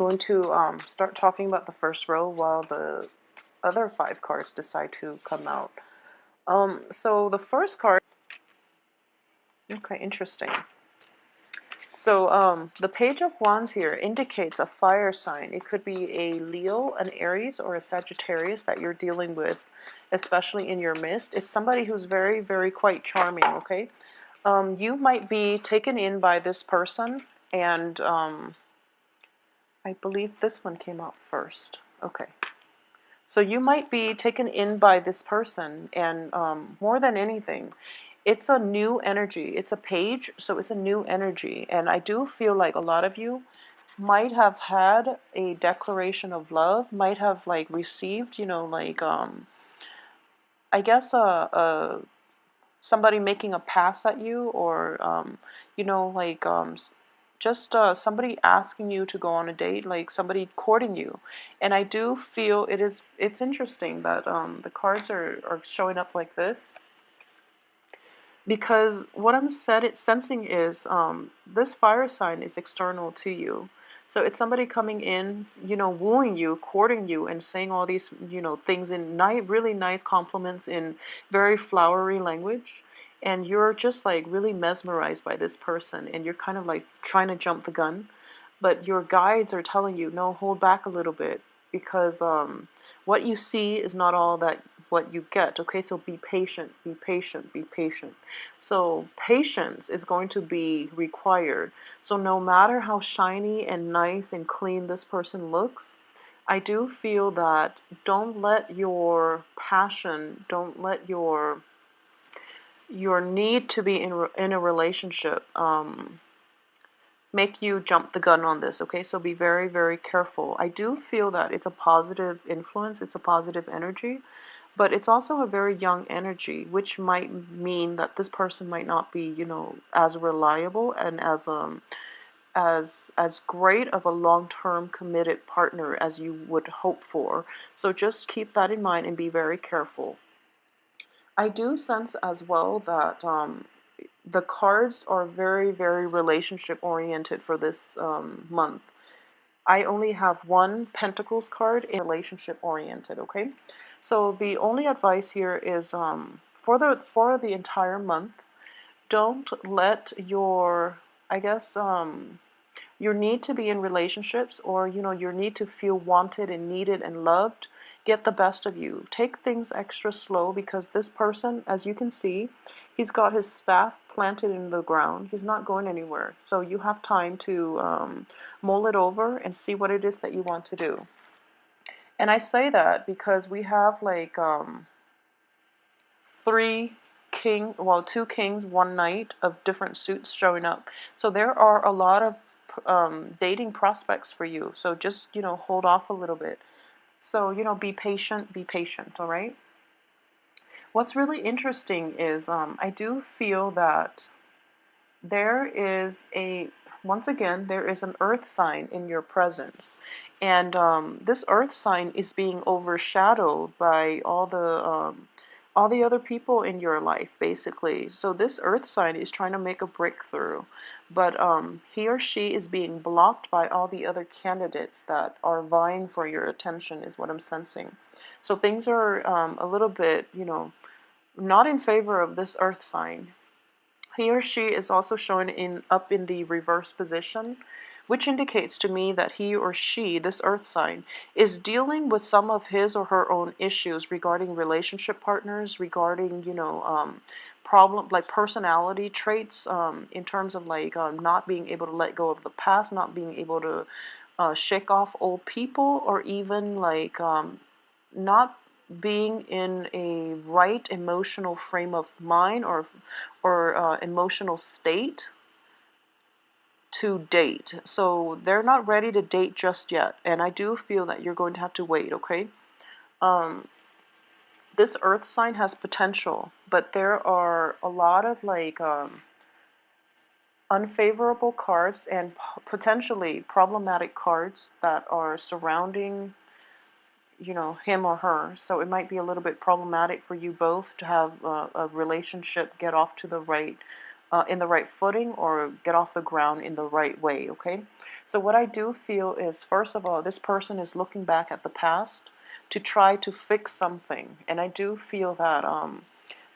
going to start talking about the first row while the other 5 cards decide to come out. So the first card, okay, interesting. So the Page of Wands here indicates a fire sign. It could be a Leo, an Aries, or a Sagittarius that you're dealing with, especially in your midst. It's somebody who's very, very quite charming, okay? You might be taken in by this person, and I believe this one came out first. Okay. So you might be taken in by this person, and more than anything, it's a new energy. It's a page, so it's a new energy. And I do feel like a lot of you might have had a declaration of love, might have like received, you know, like I guess somebody making a pass at you, or you know, like just somebody asking you to go on a date, like somebody courting you. And I do feel it's interesting that the cards are showing up like this, because what I'm sensing is this fire sign is external to you. So it's somebody coming in, you know, wooing you, courting you, and saying all these, you know, things in really nice compliments in very flowery language. And you're just like really mesmerized by this person, and you're kind of like trying to jump the gun. But your guides are telling you, no, hold back a little bit, because what you see is not all that what you get. Okay, so be patient, be patient, be patient. So patience is going to be required. So no matter how shiny and nice and clean this person looks, I do feel that don't let your passion, don't let your need to be in a relationship make you jump the gun on this. Okay, so be very, very careful. I do feel that it's a positive influence, it's a positive energy, but it's also a very young energy, which might mean that this person might not be, you know, as reliable and as great of a long-term committed partner as you would hope for. So just keep that in mind and be very careful. I do sense as well that the cards are very, very relationship oriented for this month. I only have one Pentacles card in relationship oriented, okay? So the only advice here is for the entire month, don't let your, I guess, your need to be in relationships, or you know, your need to feel wanted and needed and loved, get the best of you. Take things extra slow, because this person, as you can see, he's got his staff planted in the ground. He's not going anywhere. So you have time to mull it over and see what it is that you want to do. And I say that because we have like two kings, one knight of different suits showing up. So there are a lot of dating prospects for you. So just, you know, hold off a little bit. So, you know, be patient, all right? What's really interesting is I do feel that there is once again, there is an earth sign in your presence. And this earth sign is being overshadowed by all the other people in your life, basically. So this earth sign is trying to make a breakthrough, but he or she is being blocked by all the other candidates that are vying for your attention, is what I'm sensing. So things are a little bit, you know, not in favor of this earth sign. He or she is also showing up in the reverse position, which indicates to me that he or she, this earth sign, is dealing with some of his or her own issues regarding relationship partners, regarding, you know, problem like personality traits, in terms of like not being able to let go of the past, not being able to shake off old people, or even like not being in a right emotional frame of mind, or emotional state to date. So they're not ready to date just yet, and I do feel that you're going to have to wait, okay? This earth sign has potential, but there are a lot of like unfavorable cards and potentially problematic cards that are surrounding, you know, him or her. So it might be a little bit problematic for you both to have a relationship get off to the right in the right footing or get off the ground in the right way, okay? So what I do feel is, first of all, this person is looking back at the past to try to fix something. And I do feel that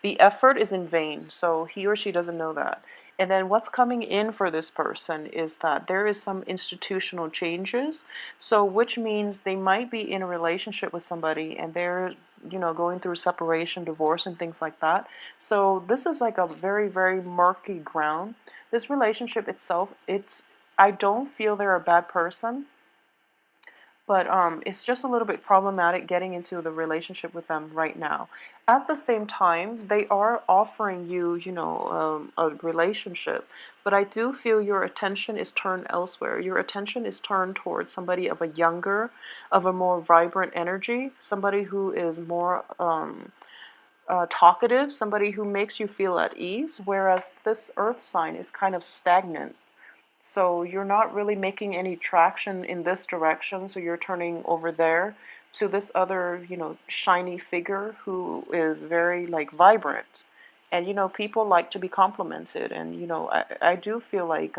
the effort is in vain, so he or she doesn't know that. And then what's coming in for this person is that there is some institutional changes, so which means they might be in a relationship with somebody and they're, going through separation, divorce, and things like that. So this is like a very, very murky ground. This relationship itself, I don't feel they're a bad person, but it's just a little bit problematic getting into the relationship with them right now. At the same time, they are offering you, a relationship, but I do feel your attention is turned elsewhere. Your attention is turned towards somebody of a more vibrant energy, somebody who is more talkative, somebody who makes you feel at ease, whereas this earth sign is kind of stagnant. So you're not really making any traction in this direction, so you're turning over there to this other, shiny figure who is very like vibrant. And people like to be complimented, and I do feel like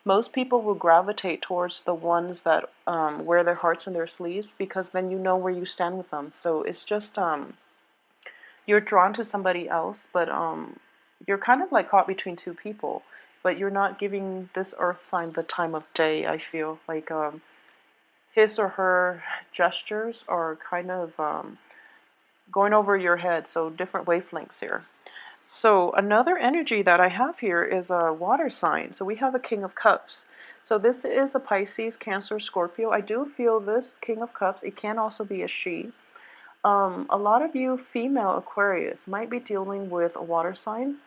most people will gravitate towards the ones that wear their hearts in their sleeves, because then you know where you stand with them. So it's just you're drawn to somebody else, but you're kind of like caught between two people, but you're not giving this earth sign the time of day. I feel like his or her gestures are kind of going over your head, so different wavelengths here. So another energy that I have here is a water sign. So we have the King of Cups. So this is a Pisces, Cancer, Scorpio. I do feel this King of Cups, it can also be a she. A lot of you female Aquarius might be dealing with a water sign.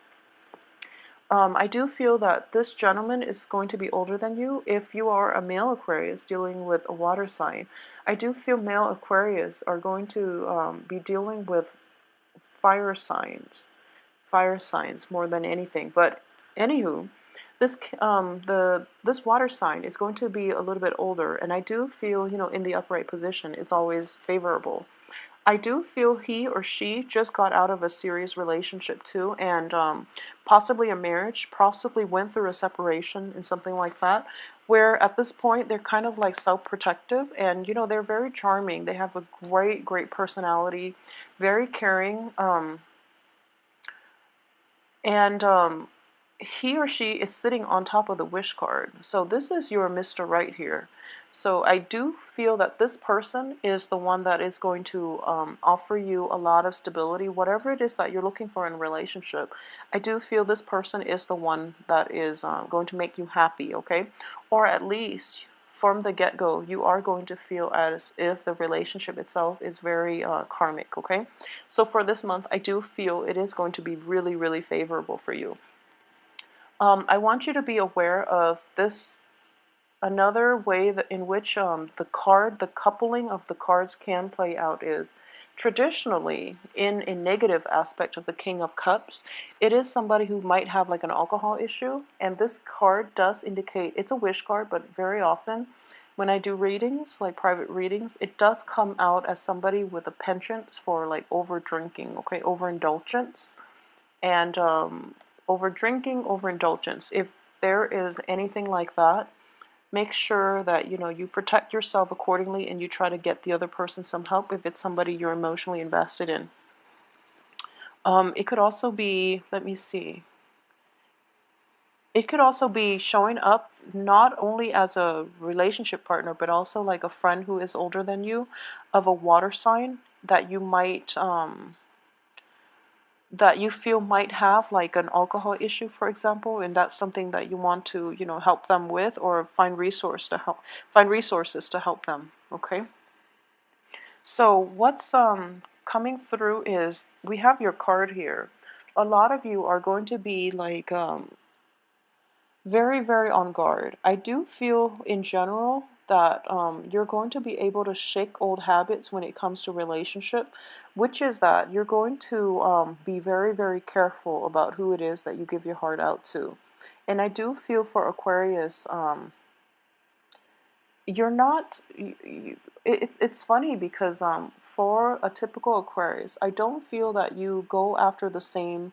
I do feel that this gentleman is going to be older than you. If you are a male Aquarius dealing with a water sign, I do feel male Aquarius are going to be dealing with fire signs, more than anything. But anywho, this water sign is going to be a little bit older, and I do feel, in the upright position, it's always favorable. I do feel he or she just got out of a serious relationship too, and possibly a marriage, possibly went through a separation and something like that, where at this point they're kind of like self-protective, and they're very charming. They have a great, great personality, very caring, and he or she is sitting on top of the wish card. So this is your Mr. Right here. So I do feel that this person is the one that is going to offer you a lot of stability, whatever it is that you're looking for in a relationship. I do feel this person is the one that is going to make you happy, okay? Or at least from the get-go, you are going to feel as if the relationship itself is very karmic, okay? So for this month, I do feel it is going to be really, really favorable for you. I want you to be aware of this. Another way that in which the coupling of the cards can play out is traditionally in a negative aspect of the King of Cups. It is somebody who might have like an alcohol issue, and this card does indicate it's a wish card, but very often when I do readings, like private readings, it does come out as somebody with a penchant for like over drinking, okay, overindulgence. And over drinking, overindulgence. If there is anything like that, make sure that you protect yourself accordingly, and you try to get the other person some help if it's somebody you're emotionally invested in. It could also be, let me see. It could also be showing up not only as a relationship partner, but also like a friend who is older than you, of a water sign that you might that you feel might have like an alcohol issue, for example, and that's something that you want to, help them with, or find resources to help them, okay? So what's coming through is we have your card here. A lot of you are going to be like very, very on guard. I do feel in general that you're going to be able to shake old habits when it comes to relationship, which is that you're going to be very, very careful about who it is that you give your heart out to. And I do feel for Aquarius, you're not, it's funny because for a typical Aquarius, I don't feel that you go after the same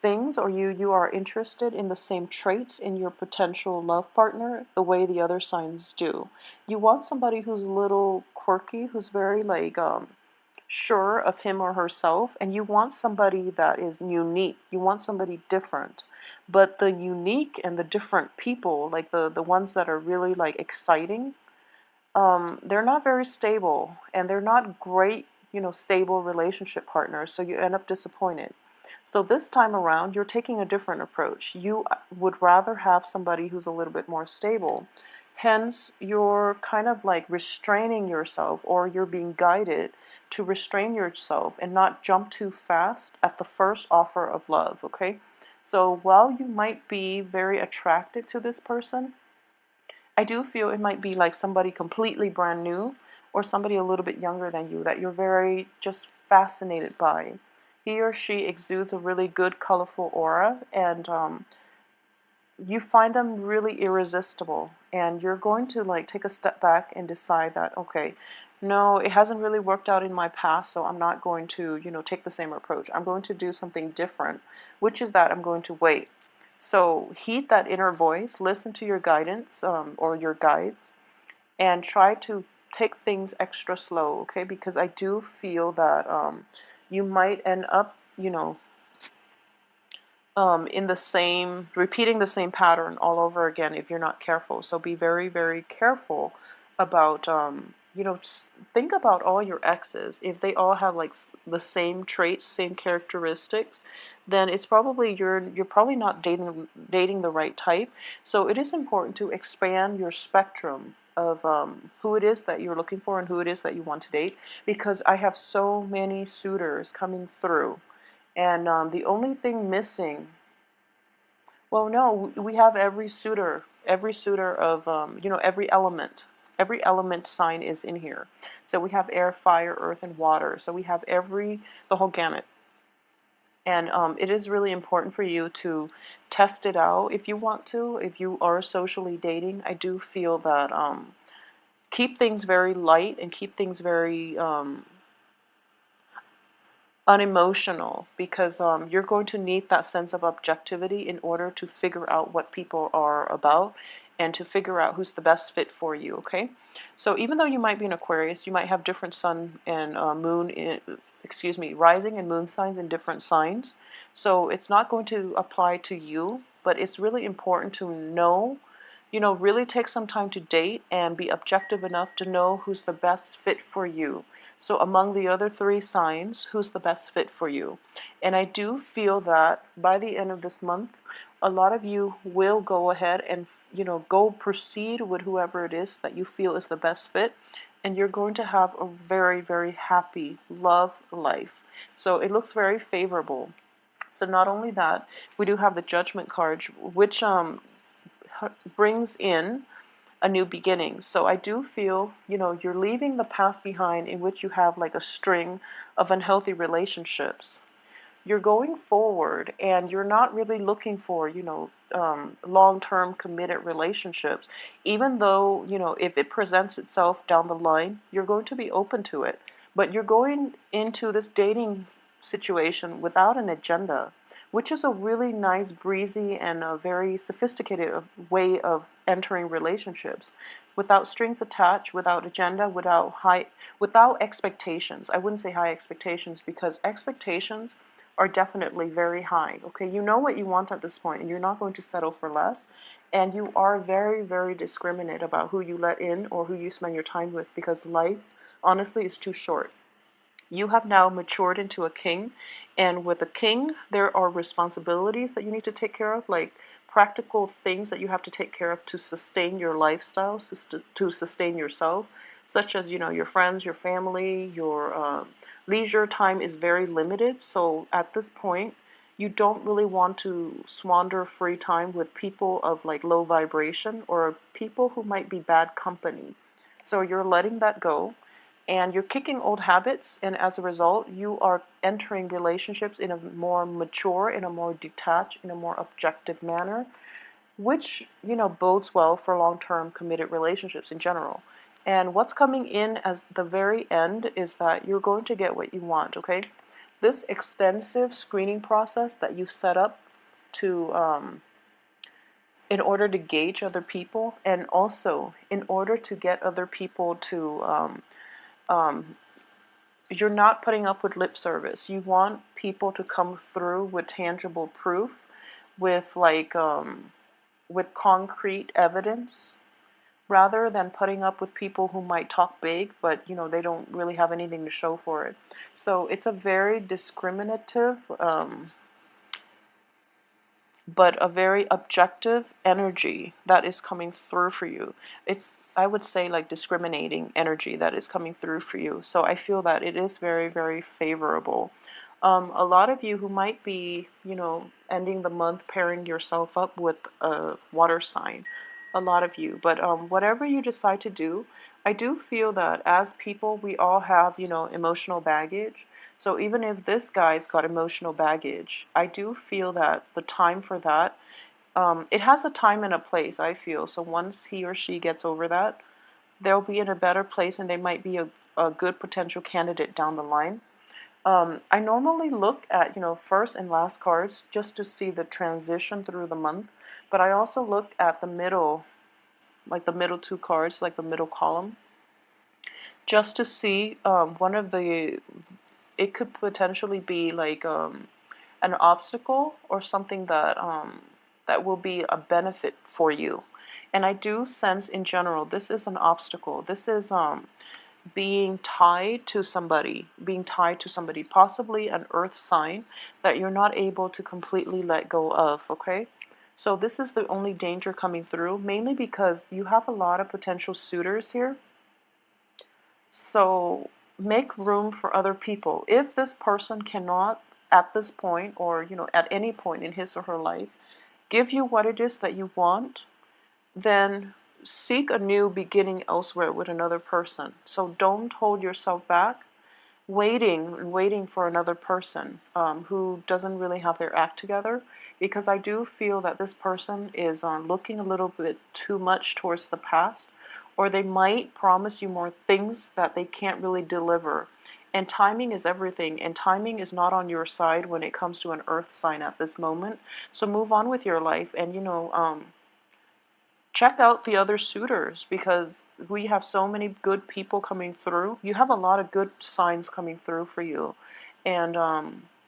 things, or you are interested in the same traits in your potential love partner the way the other signs do. You want somebody who's a little quirky, who's very like sure of him or herself, and you want somebody that is unique. You want somebody different. But the unique and the different people, like the ones that are really like exciting, they're not very stable, and they're not great, stable relationship partners, so you end up disappointed. So this time around, you're taking a different approach. You would rather have somebody who's a little bit more stable. Hence, you're kind of like restraining yourself, or you're being guided to restrain yourself and not jump too fast at the first offer of love, okay? So while you might be very attracted to this person, I do feel it might be like somebody completely brand new, or somebody a little bit younger than you that you're very just fascinated by. He or she exudes a really good, colorful aura, and you find them really irresistible. And you're going to like take a step back and decide that, okay, no, it hasn't really worked out in my past, so I'm not going to, take the same approach. I'm going to do something different, which is that I'm going to wait. So heed that inner voice, listen to your guidance, or your guides, and try to take things extra slow, okay? Because I do feel that you might end up, in the same, repeating the same pattern all over again if you're not careful. So be very, very careful about, think about all your exes. If they all have like the same traits, same characteristics, then it's probably you're probably not dating the right type. So it is important to expand your spectrum of who it is that you're looking for and who it is that you want to date, because I have so many suitors coming through, and the only thing missing, well, no, we have every suitor of, every element sign is in here. So we have air, fire, earth, and water. So we have the whole gamut. And it is really important for you to test it out if you want to. If you are socially dating, I do feel that keep things very light and keep things very unemotional, because you're going to need that sense of objectivity in order to figure out what people are about and to figure out who's the best fit for you, okay? So even though you might be an Aquarius, you might have different sun and rising and moon signs in different signs. So it's not going to apply to you, but it's really important to know, really take some time to date and be objective enough to know who's the best fit for you. So among the other three signs, who's the best fit for you? And I do feel that by the end of this month, a lot of you will go ahead and, go proceed with whoever it is that you feel is the best fit. And you're going to have a very, very happy love life. So it looks very favorable. So not only that, we do have the Judgment card, which brings in a new beginning. So I do feel, you're leaving the past behind, in which you have like a string of unhealthy relationships. You're going forward, and you're not really looking for, long-term committed relationships. Even though, if it presents itself down the line, you're going to be open to it. But you're going into this dating situation without an agenda, which is a really nice, breezy, and a very sophisticated way of entering relationships, without strings attached, without agenda, without expectations. I wouldn't say high expectations, because expectations are definitely very high. Okay, you know what you want at this point, and you're not going to settle for less. And you are very, very discriminate about who you let in or who you spend your time with, because life, honestly, is too short. You have now matured into a king, and with a king, there are responsibilities that you need to take care of, like practical things that you have to take care of to sustain your lifestyle, to sustain yourself, such as, your friends, your family, your leisure time is very limited. So at this point, you don't really want to squander free time with people of like low vibration, or people who might be bad company. So you're letting that go, and you're kicking old habits, and as a result, you are entering relationships in a more mature, in a more detached, in a more objective manner, which, bodes well for long-term committed relationships in general. And what's coming in as the very end is that you're going to get what you want, okay? this extensive screening process that you've set up to in order to gauge other people, and also in order to get other people to you're not putting up with lip service. You want people to come through with tangible proof, with with concrete evidence, rather than putting up with people who might talk big, but they don't really have anything to show for it. So it's a very discriminative, but a very objective energy that is coming through for you. It's, I would say, like discriminating energy that is coming through for you. So I feel that it is very, very favorable. A lot of you who might be, ending the month pairing yourself up with a water sign, a lot of you. But whatever you decide to do, I do feel that as people, we all have, emotional baggage. So even if this guy's got emotional baggage, I do feel that the time for that, it has a time and a place, I feel. So once he or she gets over that, they'll be in a better place, and they might be a good potential candidate down the line. I normally look at, first and last cards just to see the transition through the month, but I also look at the middle, like the middle two cards, like the middle column, just to see one of the, it could potentially be like an obstacle or something that that will be a benefit for you. And I do sense in general this is an obstacle. This is being tied to somebody, possibly an earth sign that you're not able to completely let go of, okay? So this is the only danger coming through, mainly because you have a lot of potential suitors here. So make room for other people. If this person cannot, at this point, or at any point in his or her life, give you what it is that you want, then seek a new beginning elsewhere with another person. So don't hold yourself back waiting for another person who doesn't really have their act together, because I do feel that this person is looking a little bit too much towards the past, or they might promise you more things that they can't really deliver. And timing is everything, and timing is not on your side when it comes to an earth sign at this moment. So move on with your life, and check out the other suitors, because we have so many good people coming through. You have a lot of good signs coming through for you, and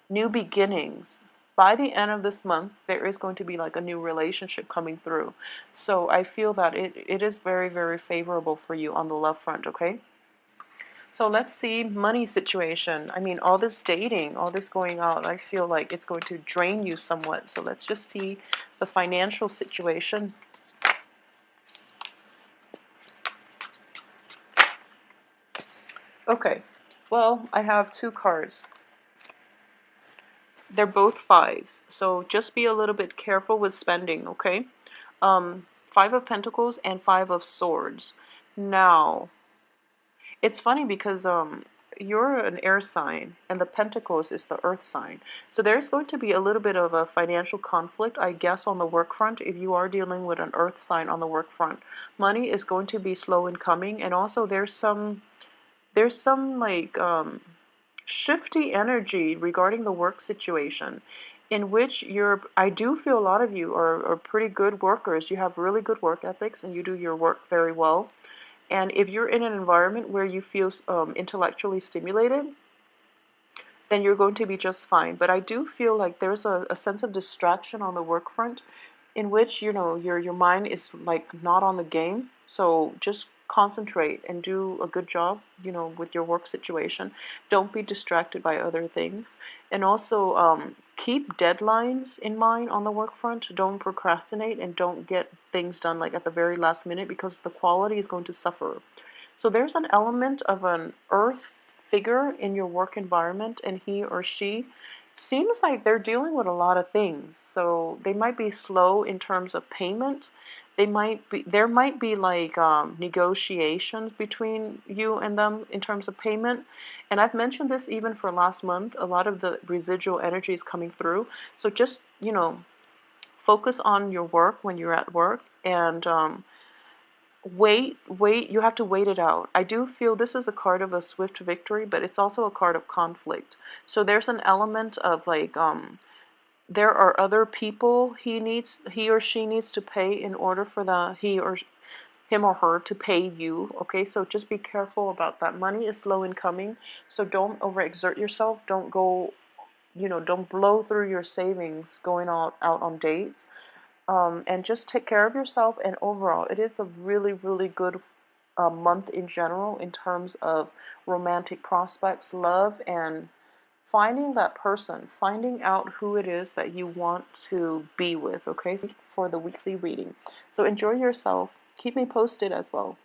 new beginnings. By the end of this month, there is going to be like a new relationship coming through. So I feel that it is very, very favorable for you on the love front, okay? So let's see money situation. I mean, all this dating, all this going out, I feel like it's going to drain you somewhat. So let's just see the financial situation. Okay, well, I have two cards. They're both fives, so just be a little bit careful with spending, okay? Five of Pentacles and Five of Swords. Now, it's funny because you're an air sign, and the Pentacles is the earth sign. So there's going to be a little bit of a financial conflict, I guess, on the work front. If you are dealing with an earth sign on the work front, money is going to be slow in coming, and also there's some like shifty energy regarding the work situation, in which I do feel a lot of you are pretty good workers. You have really good work ethics, and you do your work very well. And if you're in an environment where you feel intellectually stimulated, then you're going to be just fine. But I do feel like there's a sense of distraction on the work front, in which your mind is like not on the game. So just concentrate and do a good job with your work situation. Don't be distracted by other things, and also keep deadlines in mind on the work front. Don't procrastinate, and don't get things done like at the very last minute, because the quality is going to suffer. So there's an element of an earth figure in your work environment, and he or she seems like they're dealing with a lot of things. So they might be slow in terms of payment. There might be like negotiations between you and them in terms of payment. And I've mentioned this even for last month. A lot of the residual energy is coming through. So just focus on your work when you're at work, and wait, you have to wait it out. I do feel this is a card of a swift victory, but it's also a card of conflict. So there's an element of like there are other people he or she needs to pay in order for him or her to pay you. Okay, so just be careful about that. Money is slow in coming, so don't overexert yourself. Don't go, don't blow through your savings going out on dates. And just take care of yourself. And overall, it is a really, really good month in general in terms of romantic prospects, love, and finding that person, finding out who it is that you want to be with, okay, for the weekly reading. So enjoy yourself. Keep me posted as well.